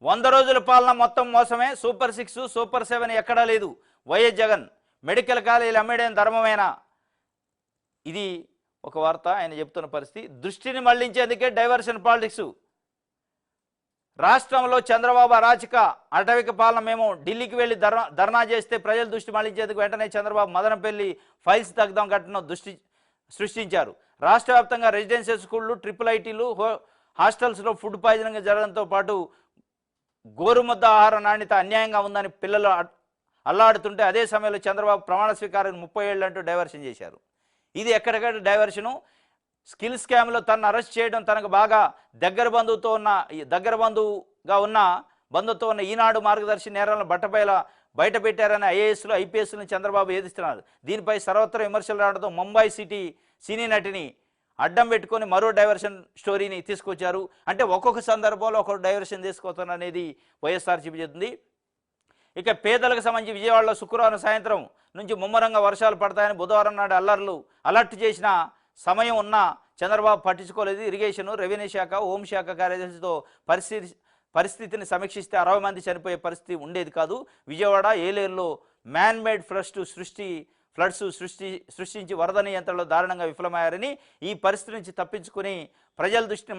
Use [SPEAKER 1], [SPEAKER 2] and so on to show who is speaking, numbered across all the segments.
[SPEAKER 1] 100 రోజుల పాలన మొత్తం మోసమే, సూపర్ 6 సూపర్ 7 ఎక్కడా లేదు. వైఎస్ జగన్ మెడికల్ కాలేజీలు అమ్మేయడం ధర్మమేనా? ఇది ఒక వార్త. ఆయన చెప్తున్న పరిస్థితి. దృష్టిని మళ్లించేందుకే డైవర్షన్ పాలిటిక్స్. రాష్ట్రంలో చంద్రబాబు అరాచక అటవిక పాలన, మేము ఢిల్లీకి వెళ్లి ధర్నా చేస్తే ప్రజల దృష్టి మళ్లించేందుకు వెంటనే చంద్రబాబు మదనపల్లి ఫైల్స్ తగ్గడం ఘటన సృష్టించారు. రాష్ట్ర వ్యాప్తంగా రెసిడెన్షియల్ స్కూళ్లు, ట్రిపుల్ ఐటీలు, హాస్టల్స్లో ఫుడ్ పాయిజనింగ్ జరగడంతో పాటు గోరుముద్ద ఆహార నాణ్యత అన్యాయంగా ఉందని పిల్లలు అల్లాడుతుంటే అదే సమయంలో చంద్రబాబు ప్రమాణ స్వీకారం 30 ఏళ్ళు అంటూ డైవర్షన్ చేశారు. ఇది ఎక్కడికక్కడ డైవర్షను. స్కిల్ స్కామ్లో తనను అరెస్ట్ చేయడం, తనకు బాగా దగ్గర బంధువుతో ఉన్న ఈనాడు మార్గదర్శి నేరాలను బయట పెట్టారని ఐఏఎస్లు ఐపీఎస్లను చంద్రబాబు ఏదిస్తున్నారు. దీనిపై సర్వత్ర విమర్శలు రావడంతో ముంబై సిటీ సినీ నటిని అడ్డం పెట్టుకొని మరో డైవర్షన్ స్టోరీని తీసుకొచ్చారు. అంటే ఒక్కొక్క సందర్భంలో ఒక్కొక్క డైవర్షన్ తీసుకొస్తాను అనేది వైఎస్ఆర్సీపీ చెప్తుంది. ఇక పేదలకు సంబంధించి విజయవాడలో శుక్రవారం సాయంత్రం నుంచి ముమ్మరంగా వర్షాలు పడతాయని బుధవారం నాడు అలర్ట్ చేసిన సమయం ఉన్నా చంద్రబాబు పట్టించుకోలేదు. ఇరిగేషన్, రెవెన్యూ శాఖ, హోంశాఖ కార్యదర్శితో పరిస్థితిని సమీక్షిస్తే 60 మంది చనిపోయే పరిస్థితి ఉండేది కాదు. విజయవాడ ఏలేరులో మ్యాన్మేడ్ ఫ్లడ్స్ సృష్టించి వరద నియంత్రణలో దారుణంగా విఫలమయ్యారని, ఈ పరిస్థితి నుంచి తప్పించుకుని ప్రజల దృష్టిని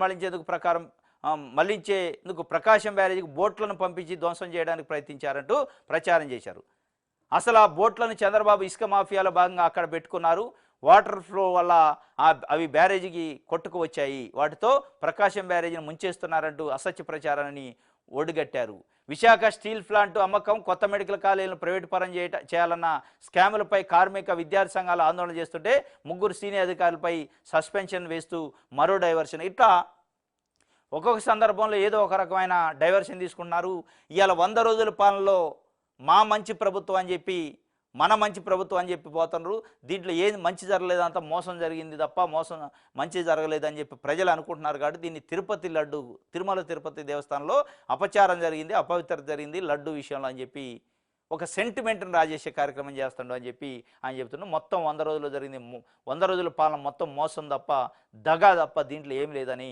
[SPEAKER 1] మళ్లించేందుకు ప్రకాశం బ్యారేజీకి బోట్లను పంపించి ధ్వంసం చేయడానికి ప్రయత్నించారంటూ ప్రచారం చేశారు. అసలు ఆ బోట్లను చంద్రబాబు ఇసుక మాఫియాలో భాగంగా అక్కడ పెట్టుకున్నారు. వాటర్ ఫ్లో వల్ల అవి బ్యారేజీకి కొట్టుకు వచ్చాయి. వాటితో ప్రకాశం బ్యారేజీని ముంచేస్తున్నారంటూ అసత్య ప్రచారాన్ని ఒడిగట్టారు. విశాఖ స్టీల్ ప్లాంట్ అమ్మకం, కొత్త మెడికల్ కాలేజీలను ప్రైవేటు పరం చేయాలన్న స్కాములపై కార్మిక విద్యార్థి సంఘాలు ఆందోళన చేస్తుంటే 3 సీనియర్ అధికారులపై సస్పెన్షన్ వేస్తూ మరో డైవర్షన్. ఇట్లా ఒక్కొక్క సందర్భంలో ఏదో ఒక రకమైన డైవర్షన్ తీసుకుంటున్నారు. ఇవాళ 100 రోజుల పాలనలో మా మంచి ప్రభుత్వం అని చెప్పి, మన మంచి ప్రభుత్వం అని చెప్పి పోతున్నారు. దీంట్లో ఏది మంచి జరగలేదు, అంతా మోసం జరిగింది తప్ప మంచి జరగలేదని చెప్పి ప్రజలు అనుకుంటున్నారు. కాబట్టి దీన్ని తిరుమల తిరుపతి దేవస్థానంలో అపచారం జరిగింది, అపవిత్రత జరిగింది లడ్డు విషయంలో అని చెప్పి ఒక సెంటిమెంట్ని రాజేసే కార్యక్రమం చేస్తాడు అని చెప్పి ఆయన చెప్తున్నాడు. మొత్తం 100 రోజుల్లో జరిగింది, 100 రోజుల పాలన మొత్తం మోసం తప్ప, దగా తప్ప దీంట్లో ఏం లేదని